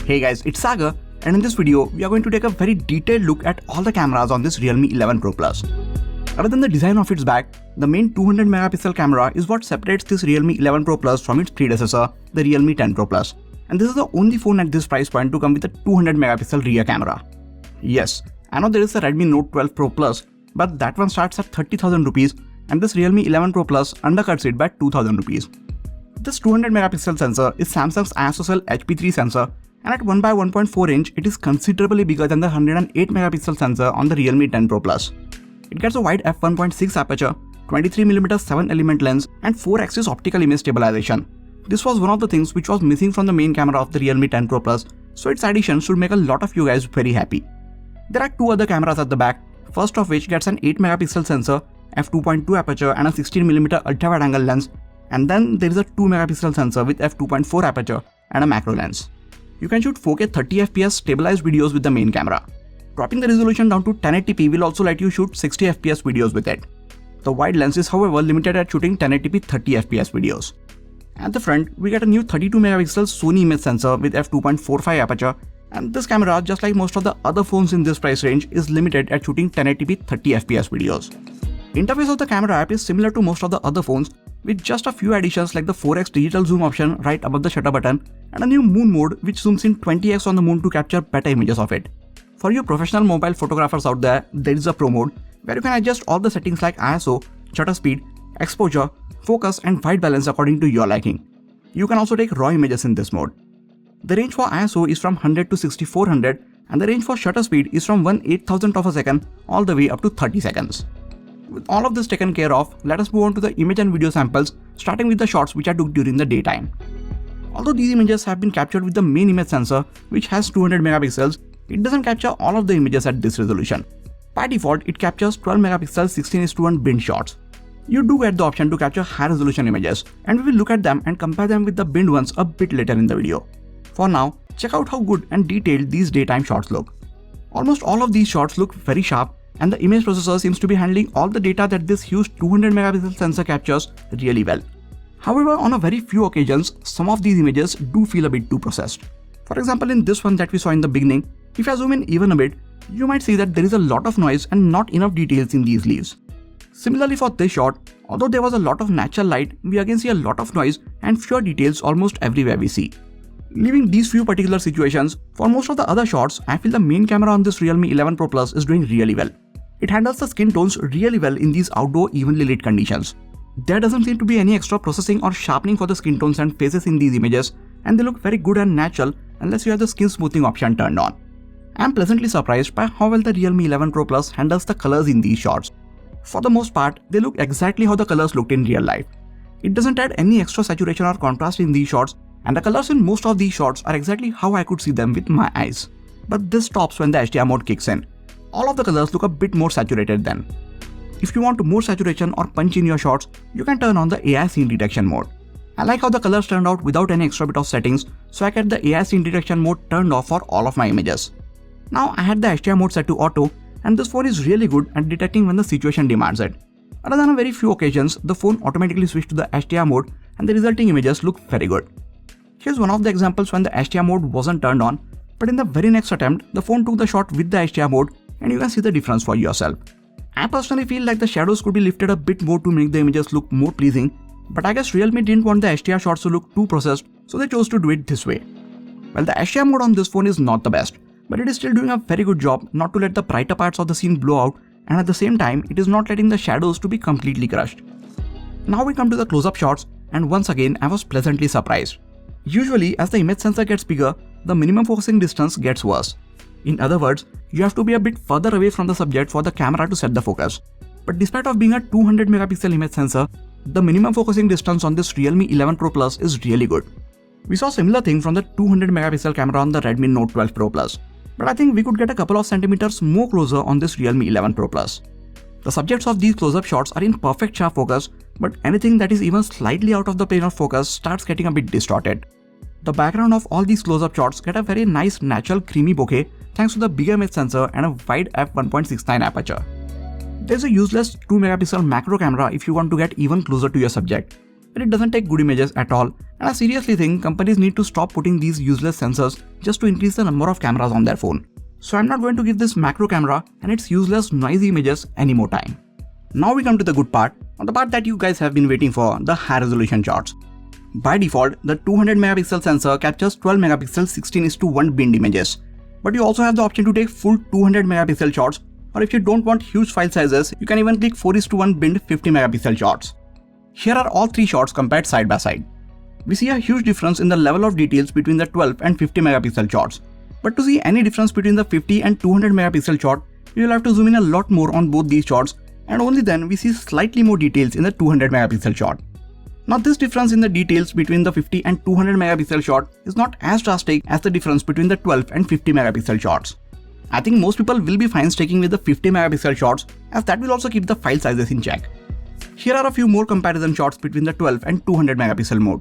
Hey guys, it's Sagar, and in this video, we are going to take a very detailed look at all the cameras on this Realme 11 Pro Plus. Other than the design of its back, the main 200 megapixel camera is what separates this Realme 11 Pro Plus from its predecessor, the Realme 10 Pro Plus. And this is the only phone at this price point to come with a 200 megapixel rear camera. Yes, I know there is a Redmi Note 12 Pro Plus, but that one starts at 30,000 rupees, and this Realme 11 Pro Plus undercuts it by 2,000 rupees. This 200 megapixel sensor is Samsung's ISOCELL HP3 sensor, and at 1x1.4 inch, it is considerably bigger than the 108 megapixel sensor on the Realme 10 Pro Plus. It gets a wide f1.6 aperture, 23mm 7-element lens, and 4-axis optical image stabilization. This was one of the things which was missing from the main camera of the Realme 10 Pro Plus, so its addition should make a lot of you guys very happy. There are two other cameras at the back, first of which gets an 8 megapixel sensor, f2.2 aperture and a 16mm ultra-wide angle lens, and then there is a 2 megapixel sensor with f2.4 aperture and a macro lens. You can shoot 4K 30fps stabilized videos with the main camera. Dropping the resolution down to 1080p will also let you shoot 60fps videos with it. The wide lens is however limited at shooting 1080p 30fps videos. At the front, we get a new 32 megapixel Sony image sensor with f2.45 aperture, and this camera, just like most of the other phones in this price range, is limited at shooting 1080p 30fps videos. Interface of the camera app is similar to most of the other phones, with just a few additions like the 4x digital zoom option right above the shutter button and a new moon mode which zooms in 20x on the moon to capture better images of it. For you professional mobile photographers out there is a pro mode where you can adjust all the settings like ISO, shutter speed, exposure, focus and white balance according to your liking. You can also take raw images in this mode. The range for ISO is from 100 to 6400 and the range for shutter speed is from 1/8000th of a second all the way up to 30 seconds. With all of this taken care of, let us move on to the image and video samples, starting with the shots which I took during the daytime. Although these images have been captured with the main image sensor, which has 200 megapixels, it doesn't capture all of the images at this resolution. By default, it captures 12 megapixel 16:1 bin shots. You do get the option to capture high resolution images, and we will look at them and compare them with the binned ones a bit later in the video. For now, check out how good and detailed these daytime shots look. Almost all of these shots look very sharp, and the image processor seems to be handling all the data that this huge 200 megapixel sensor captures really well. However, on a very few occasions, some of these images do feel a bit too processed. For example, in this one that we saw in the beginning, if I zoom in even a bit, you might see that there is a lot of noise and not enough details in these leaves. Similarly for this shot, although there was a lot of natural light, we again see a lot of noise and fewer details almost everywhere we see. Leaving these few particular situations, for most of the other shots, I feel the main camera on this Realme 11 Pro Plus is doing really well. It handles the skin tones really well in these outdoor evenly lit conditions. There doesn't seem to be any extra processing or sharpening for the skin tones and faces in these images, and they look very good and natural unless you have the skin smoothing option turned on. I am pleasantly surprised by how well the Realme 11 Pro Plus handles the colors in these shots. For the most part, they look exactly how the colors looked in real life. It doesn't add any extra saturation or contrast in these shots, and the colors in most of these shots are exactly how I could see them with my eyes. But this stops when the HDR mode kicks in. All of the colors look a bit more saturated then. If you want more saturation or punch in your shots, you can turn on the AI scene detection mode. I like how the colors turned out without any extra bit of settings, so I kept the AI scene detection mode turned off for all of my images. Now I had the HDR mode set to auto, and this phone is really good at detecting when the situation demands it. Other than a very few occasions, the phone automatically switched to the HDR mode and the resulting images look very good. Here's one of the examples when the HDR mode wasn't turned on, but in the very next attempt, the phone took the shot with the HDR mode and you can see the difference for yourself. I personally feel like the shadows could be lifted a bit more to make the images look more pleasing, but I guess Realme didn't want the HDR shots to look too processed, so they chose to do it this way. Well, the HDR mode on this phone is not the best, but it is still doing a very good job not to let the brighter parts of the scene blow out, and at the same time, it is not letting the shadows to be completely crushed. Now we come to the close-up shots, and once again I was pleasantly surprised. Usually, as the image sensor gets bigger, the minimum focusing distance gets worse. In other words, you have to be a bit further away from the subject for the camera to set the focus. But despite of being a 200 megapixel image sensor, the minimum focusing distance on this Realme 11 Pro Plus is really good. We saw similar thing from the 200 megapixel camera on the Redmi Note 12 Pro Plus, but I think we could get a couple of centimeters more closer on this Realme 11 Pro Plus. The subjects of these close-up shots are in perfect sharp focus, but anything that is even slightly out of the plane of focus starts getting a bit distorted. The background of all these close-up shots get a very nice natural creamy bokeh thanks to the bigger image sensor and a wide f1.69 aperture. There's a useless 2 megapixel macro camera if you want to get even closer to your subject. but it doesn't take good images at all, and I seriously think companies need to stop putting these useless sensors just to increase the number of cameras on their phone. So I'm not going to give this macro camera and its useless noisy images any more time. Now we come to the good part, or the part that you guys have been waiting for, the high resolution shots. By default, the 200 megapixel sensor captures 12 megapixel 16:1 binned images. But you also have the option to take full 200 megapixel shots, or if you don't want huge file sizes, you can even click 4:1 binned 50 megapixel shots. Here are all three shots compared side by side. We see a huge difference in the level of details between the 12 and 50 megapixel shots. But to see any difference between the 50 and 200 megapixel shot, you will have to zoom in a lot more on both these shots, and only then we see slightly more details in the 200 megapixel shot. Now this difference in the details between the 50 and 200 megapixel shot is not as drastic as the difference between the 12 and 50 megapixel shots. I think most people will be fine sticking with the 50 megapixel shots, as that will also keep the file sizes in check. Here are a few more comparison shots between the 12 and 200 megapixel mode.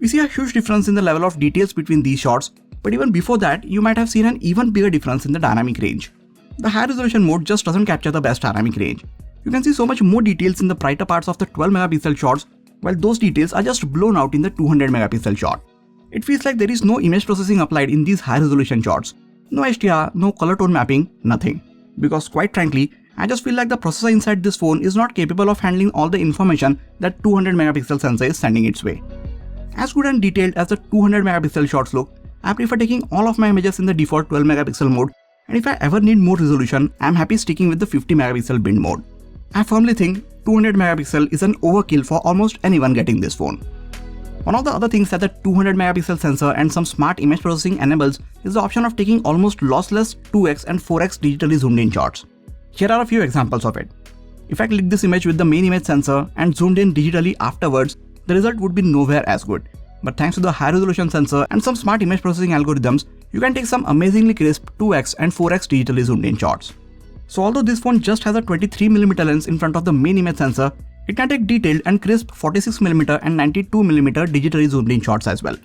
We see a huge difference in the level of details between these shots, but even before that, you might have seen an even bigger difference in the dynamic range. The high resolution mode just doesn't capture the best dynamic range. You can see so much more details in the brighter parts of the 12 megapixel shots, while those details are just blown out in the 200 megapixel shot. It feels like there is no image processing applied in these high resolution shots. No HDR, no color tone mapping, nothing. Because quite frankly, I just feel like the processor inside this phone is not capable of handling all the information that 200 megapixel sensor is sending its way. As good and detailed as the 200 megapixel shots look, I prefer taking all of my images in the default 12 megapixel mode, and if I ever need more resolution, I am happy sticking with the 50 megapixel binned mode. I firmly think 200 megapixel is an overkill for almost anyone getting this phone. One of the other things that the 200 megapixel sensor and some smart image processing enables is the option of taking almost lossless 2x and 4x digitally zoomed in shots. Here are a few examples of it. If I click this image with the main image sensor and zoomed in digitally afterwards, the result would be nowhere as good. But thanks to the high resolution sensor and some smart image processing algorithms, you can take some amazingly crisp 2x and 4x digitally zoomed in shots. So although this phone just has a 23mm lens in front of the main image sensor, it can take detailed and crisp 46mm and 92mm digitally zoomed in shots as well.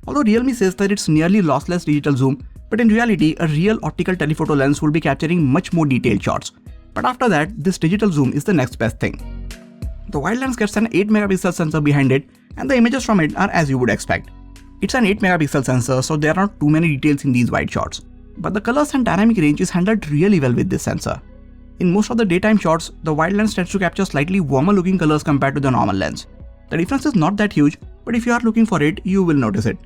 Although Realme says that it's nearly lossless digital zoom, but in reality a real optical telephoto lens will be capturing much more detailed shots. But after that, this digital zoom is the next best thing. The wide lens gets an 8 megapixel sensor behind it, and the images from it are as you would expect. It's an 8 megapixel sensor, so there are not too many details in these wide shots. But the colors and dynamic range is handled really well with this sensor. In most of the daytime shots, the wide lens tends to capture slightly warmer looking colors compared to the normal lens. The difference is not that huge, but if you are looking for it, you will notice it.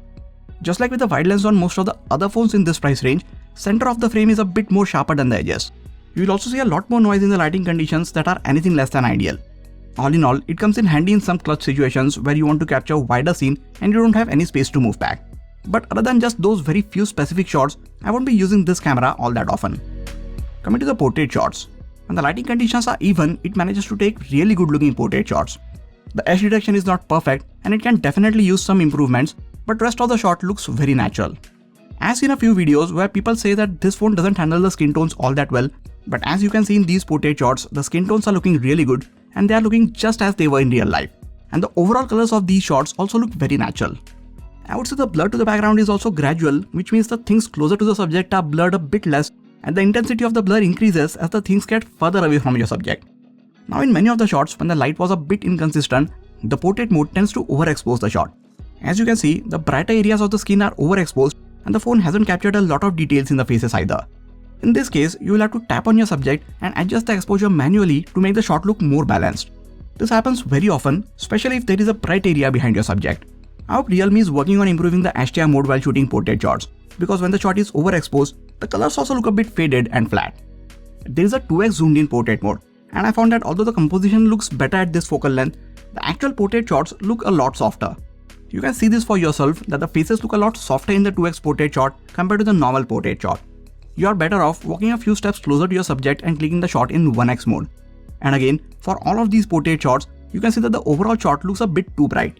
Just like with the wide lens on most of the other phones in this price range, center of the frame is a bit more sharper than the edges. You will also see a lot more noise in the lighting conditions that are anything less than ideal. All in all, it comes in handy in some clutch situations where you want to capture a wider scene and you don't have any space to move back. But other than just those very few specific shots, I won't be using this camera all that often. Coming to the portrait shots. When the lighting conditions are even, it manages to take really good looking portrait shots. The edge detection is not perfect and it can definitely use some improvements, but rest of the shot looks very natural. I've seen a few videos where people say that this phone doesn't handle the skin tones all that well, but as you can see in these portrait shots, the skin tones are looking really good and they are looking just as they were in real life. And the overall colors of these shots also look very natural. I would say the blur to the background is also gradual, which means the things closer to the subject are blurred a bit less and the intensity of the blur increases as the things get further away from your subject. Now in many of the shots, when the light was a bit inconsistent, the portrait mode tends to overexpose the shot. As you can see, the brighter areas of the skin are overexposed and the phone hasn't captured a lot of details in the faces either. In this case, you will have to tap on your subject and adjust the exposure manually to make the shot look more balanced. This happens very often, especially if there is a bright area behind your subject. I hope Realme is working on improving the HDR mode while shooting portrait shots, because when the shot is overexposed, the colors also look a bit faded and flat. There is a 2x zoomed in portrait mode, and I found that although the composition looks better at this focal length, the actual portrait shots look a lot softer. You can see this for yourself that the faces look a lot softer in the 2x portrait shot compared to the normal portrait shot. You are better off walking a few steps closer to your subject and clicking the shot in 1x mode. And again, for all of these portrait shots, you can see that the overall shot looks a bit too bright.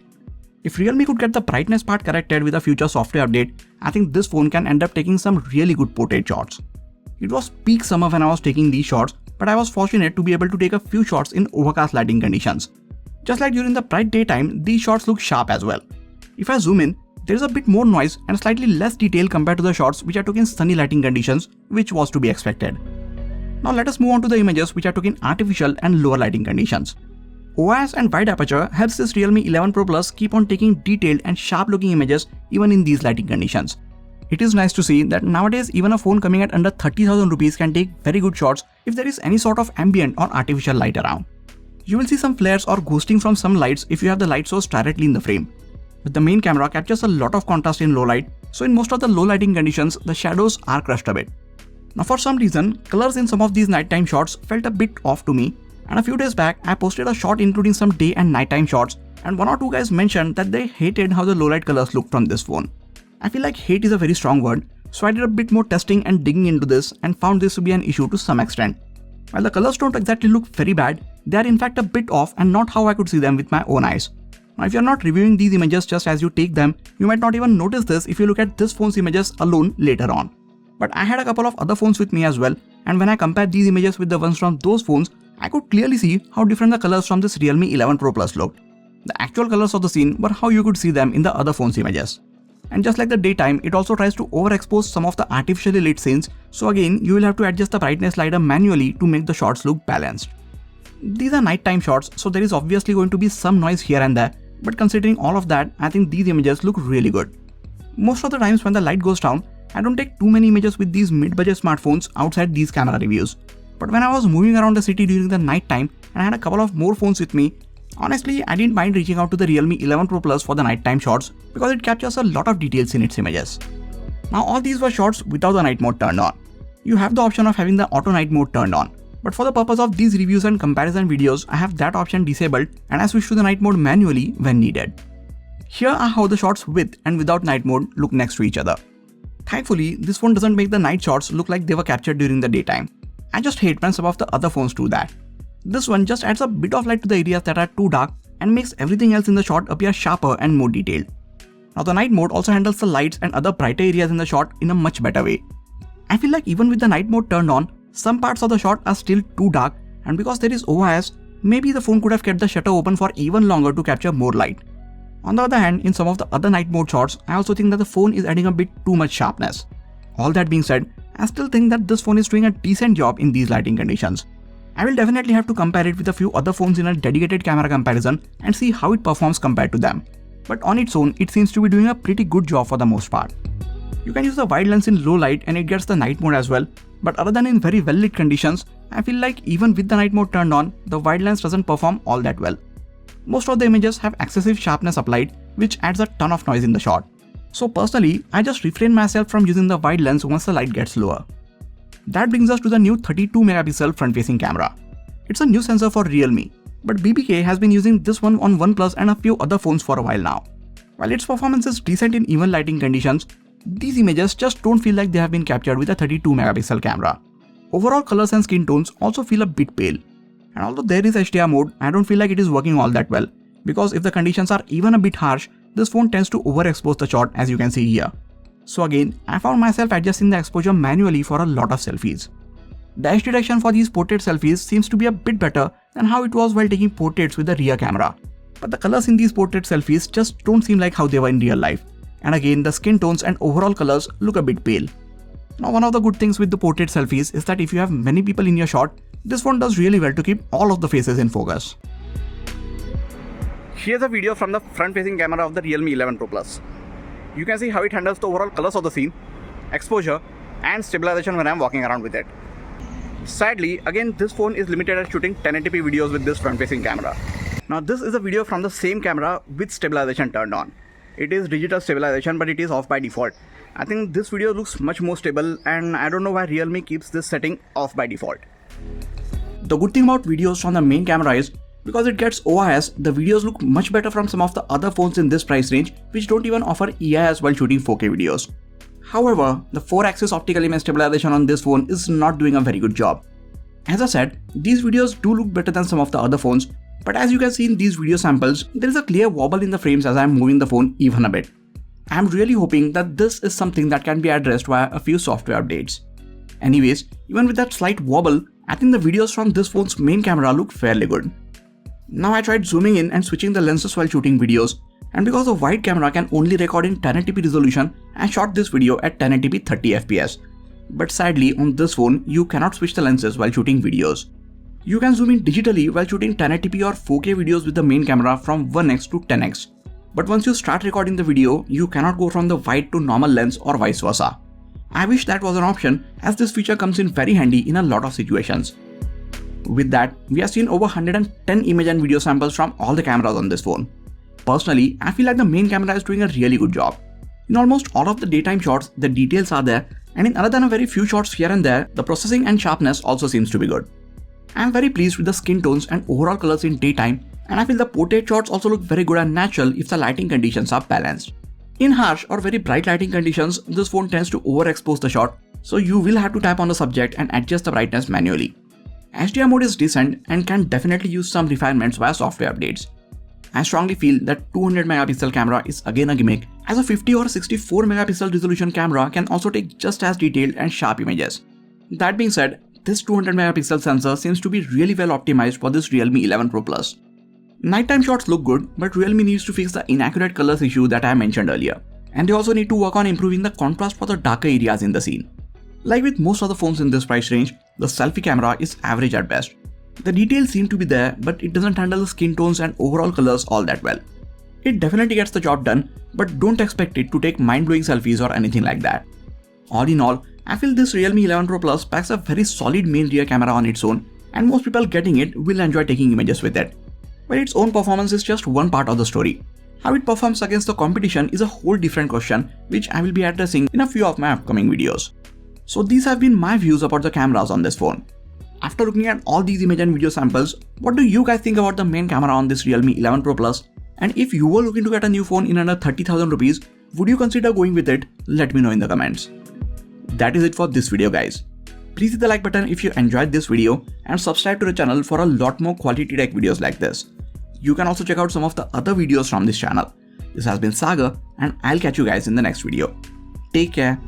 If Realme could get the brightness part corrected with a future software update, I think this phone can end up taking some really good portrait shots. It was peak summer when I was taking these shots, but I was fortunate to be able to take a few shots in overcast lighting conditions. Just like during the bright daytime, these shots look sharp as well. If I zoom in, there is a bit more noise and slightly less detail compared to the shots which I took in sunny lighting conditions, which was to be expected. Now let us move on to the images which I took in artificial and lower lighting conditions. OIS and wide aperture helps this Realme 11 Pro Plus keep on taking detailed and sharp looking images even in these lighting conditions. It is nice to see that nowadays even a phone coming at under 30,000 rupees can take very good shots if there is any sort of ambient or artificial light around. You will see some flares or ghosting from some lights if you have the light source directly in the frame. But the main camera captures a lot of contrast in low light, so in most of the low lighting conditions, the shadows are crushed a bit. Now for some reason, colors in some of these nighttime shots felt a bit off to me, and a few days back I posted a shot including some day and nighttime shots, and one or two guys mentioned that they hated how the low light colors looked from this phone. I feel like hate is a very strong word, so I did a bit more testing and digging into this and found this to be an issue to some extent. While the colors don't exactly look very bad, they are in fact a bit off and not how I could see them with my own eyes. Now if you are not reviewing these images just as you take them, you might not even notice this if you look at this phone's images alone later on. But I had a couple of other phones with me as well, and when I compared these images with the ones from those phones, I could clearly see how different the colors from this Realme 11 Pro Plus looked. The actual colors of the scene were how you could see them in the other phone's images. And just like the daytime, it also tries to overexpose some of the artificially lit scenes, so again you will have to adjust the brightness slider manually to make the shots look balanced. These are nighttime shots, so there is obviously going to be some noise here and there, but considering all of that, I think these images look really good. Most of the times when the light goes down, I don't take too many images with these mid-budget smartphones outside these camera reviews. But when I was moving around the city during the night time and I had a couple of more phones with me, honestly I didn't mind reaching out to the Realme 11 Pro Plus for the nighttime shots because it captures a lot of details in its images. Now all these were shots without the night mode turned on. You have the option of having the auto night mode turned on. But for the purpose of these reviews and comparison videos, I have that option disabled and I switch to the night mode manually when needed. Here are how the shots with and without night mode look next to each other. Thankfully, this phone doesn't make the night shots look like they were captured during the daytime. I just hate when some of the other phones do that. This one just adds a bit of light to the areas that are too dark and makes everything else in the shot appear sharper and more detailed. Now the night mode also handles the lights and other brighter areas in the shot in a much better way. I feel like even with the night mode turned on, some parts of the shot are still too dark, and because there is OIS, maybe the phone could have kept the shutter open for even longer to capture more light. On the other hand, in some of the other night mode shots, I also think that the phone is adding a bit too much sharpness. All that being said, I still think that this phone is doing a decent job in these lighting conditions. I will definitely have to compare it with a few other phones in a dedicated camera comparison and see how it performs compared to them. But on its own, it seems to be doing a pretty good job for the most part. You can use the wide lens in low light and it gets the night mode as well, but other than in very well lit conditions, I feel like even with the night mode turned on, the wide lens doesn't perform all that well. Most of the images have excessive sharpness applied, which adds a ton of noise in the shot. So personally, I just refrain myself from using the wide lens once the light gets lower. That brings us to the new 32 megapixel front-facing camera. It's a new sensor for Realme, but BBK has been using this one on OnePlus and a few other phones for a while now. While its performance is decent in even lighting conditions, these images just don't feel like they have been captured with a 32 megapixel camera. Overall colors and skin tones also feel a bit pale. And although there is HDR mode, I don't feel like it is working all that well, because if the conditions are even a bit harsh, this phone tends to overexpose the shot as you can see here. So again, I found myself adjusting the exposure manually for a lot of selfies. The edge detection for these portrait selfies seems to be a bit better than how it was while taking portraits with the rear camera. But the colors in these portrait selfies just don't seem like how they were in real life. And again, the skin tones and overall colors look a bit pale. Now one of the good things with the portrait selfies is that if you have many people in your shot, this one does really well to keep all of the faces in focus. Here's a video from the front-facing camera of the Realme 11 Pro Plus. You can see how it handles the overall colors of the scene, exposure, and stabilization when I'm walking around with it. Sadly, again this phone is limited at shooting 1080p videos with this front-facing camera. Now this is a video from the same camera with stabilization turned on. It is digital stabilization, but it is off by default. I think this video looks much more stable and I don't know why Realme keeps this setting off by default. The good thing about videos from the main camera is, because it gets OIS, the videos look much better from some of the other phones in this price range which don't even offer EIS while shooting 4K videos. However, the 4-axis optical image stabilization on this phone is not doing a very good job. As I said, these videos do look better than some of the other phones, but as you can see in these video samples, there is a clear wobble in the frames as I am moving the phone even a bit. I am really hoping that this is something that can be addressed via a few software updates. Anyways, even with that slight wobble, I think the videos from this phone's main camera look fairly good. Now I tried zooming in and switching the lenses while shooting videos, and because the wide camera can only record in 1080p resolution, I shot this video at 1080p 30fps. But sadly on this phone, you cannot switch the lenses while shooting videos. You can zoom in digitally while shooting 1080p or 4K videos with the main camera from 1x to 10x. But once you start recording the video, you cannot go from the wide to normal lens or vice versa. I wish that was an option, as this feature comes in very handy in a lot of situations. With that, we have seen over 110 image and video samples from all the cameras on this phone. Personally, I feel like the main camera is doing a really good job. In almost all of the daytime shots, the details are there, and in other than a very few shots here and there, the processing and sharpness also seems to be good. I am very pleased with the skin tones and overall colors in daytime, and I feel the portrait shots also look very good and natural if the lighting conditions are balanced. In harsh or very bright lighting conditions, this phone tends to overexpose the shot, so you will have to tap on the subject and adjust the brightness manually. HDR mode is decent and can definitely use some refinements via software updates. I strongly feel that 200 megapixel camera is again a gimmick, as a 50 or 64 megapixel resolution camera can also take just as detailed and sharp images. That being said, this 200 megapixel sensor seems to be really well optimized for this Realme 11 Pro Plus. Nighttime shots look good, but Realme needs to fix the inaccurate colors issue that I mentioned earlier. And they also need to work on improving the contrast for the darker areas in the scene. Like with most of the phones in this price range, the selfie camera is average at best. The details seem to be there, but it doesn't handle the skin tones and overall colors all that well. It definitely gets the job done, but don't expect it to take mind-blowing selfies or anything like that. All in all, I feel this Realme 11 Pro Plus packs a very solid main rear camera on its own, and most people getting it will enjoy taking images with it. But its own performance is just one part of the story. How it performs against the competition is a whole different question, which I will be addressing in a few of my upcoming videos. So these have been my views about the cameras on this phone. After looking at all these image and video samples, what do you guys think about the main camera on this Realme 11 Pro Plus? And if you were looking to get a new phone in under 30,000 rupees, would you consider going with it? Let me know in the comments. That is it for this video, guys. Please hit the like button if you enjoyed this video and subscribe to the channel for a lot more quality tech videos like this. You can also check out some of the other videos from this channel. This has been Sagar, and I'll catch you guys in the next video. Take care.